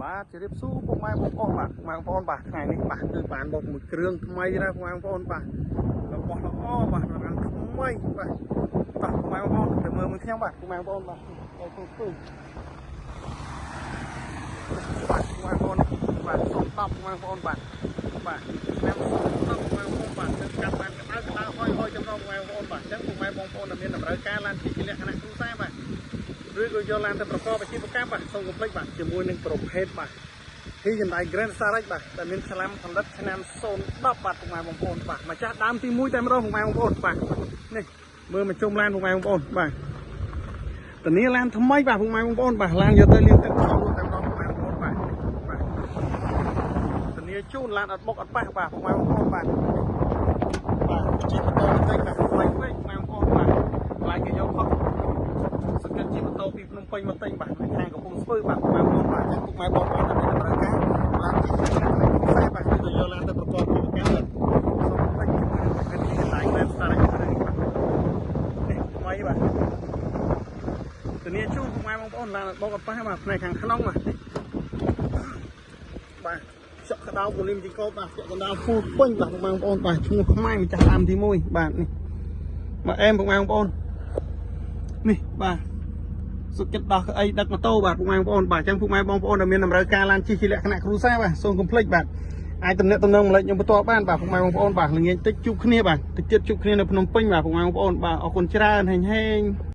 បាទជម្រាបសួរពុកម៉ែបងប្អូនបាទម៉ែបងប្អូនបាទថ្ងៃនេះបាទគឺបានមកមួយគ្រឿងថ្មីដែរពុកម៉ែបងប្អូនបាទរបស់ល្អបាទរងាន់ថ្មីបាទបាទពុកម៉ែបងប្អូនទៅមើលមួយខ្ញុំបាទពុកម៉ែបងប្អូនបាទទៅធ្វើបាទពុកម៉ែបងប្អូនបាទសុំតបពុកម៉ែបងប្អូនបាទបាទខ្ញុំសុំតបពុកម៉ែបងប្អូនបាទគឺកាត់បានកដៅហុយចំណងពុកម៉ែបងប្អូនបាទអញ្ចឹងពុកម៉ែបងប្អូនដែលមានតម្រូវការឡានជិះជាលក្ខណៈគ្រួសារបាទឬក៏យកឡានទៅប្រកបអាជីវកម្មបាទសូមកុំភ្លេចបាទជាមួយនឹងប្រភេទបាទទីចំណាយ Grand Starix បាទដែលមានឆ្លាមផលិតឆ្នាំ010បាទពុកម៉ែបងប្អូនបាទម្ចាស់ដើមទី1តែម្ដងពុកម៉ែបងប្អូនបាទនេះមើលមកជុំឡានពុកម៉ែបងប្អូនបាទធានាឡានថ្មីបាទពុកម៉ែបងប្អូនបាទឡានយកទៅលាងទឹកចូលតែម្ដងពុកម៉ែបងប្អូនបាទបាទធានាជូនឡានអត់បុកអត់ប៉ះបាទពុកម៉ែបងប្អូនបាទបាទជិះម៉ូតូបន្តិចបាទថ្មីពេកពុកម៉ែបងប្អូនបាទខ្លាចគេយកខុសសង្កេតជិះម៉ូតូពីភ្នំពេញមកទិញបាទនៅខាងកំពង់ស្ពឺបាទពុកម៉ែបងប្អូនបាទចឹងពុកម៉ែបងប្អូនដែលមានតម្រូវការឡានជិះខ្សែបាទគឺទៅយកឡានទៅប្រកបអាជីវកម្មបាទសូមពេញពីទីកន្លែង Grand Starix នេះថ្មីបាទធានាជូនពុកម៉ែបងប្អូនឡានបោកអត់ប៉ះបាទផ្នែកខាងក្នុងបាទបាទចកក្តៅពូលីមជីកោបាទចកកណ្ដាលហ្វូលពេញបាទពុកម៉ែបងប្អូនបាទឈ្មោះខ្មែរម្ចាស់ដើមទី1បាទនេះមកអែមពុកម៉ែបងប្អូននេះបាទសុខចិត្តដោះអីដឹកម៉ូតូបាទពុកម៉ែបងប្អូនបាទអញ្ចឹងពុកម៉ែបងប្អូនដែលមានតម្រូវការឡានជិះជាលក្ខណៈគ្រួសារបាទសូមកុំភ្លេចបាទអាចទំនាក់ទំនងម្លេចខ្ញុំបន្ទាប់បានបាទពុកម៉ែបងប្អូនបាទល្ងាចតិចជួបគ្នាបាទតិចទៀតជួបគ្នានៅភ្នំពេញបាទពុកម៉ែបងប្អូនបាទអរគុណច្រើនហេង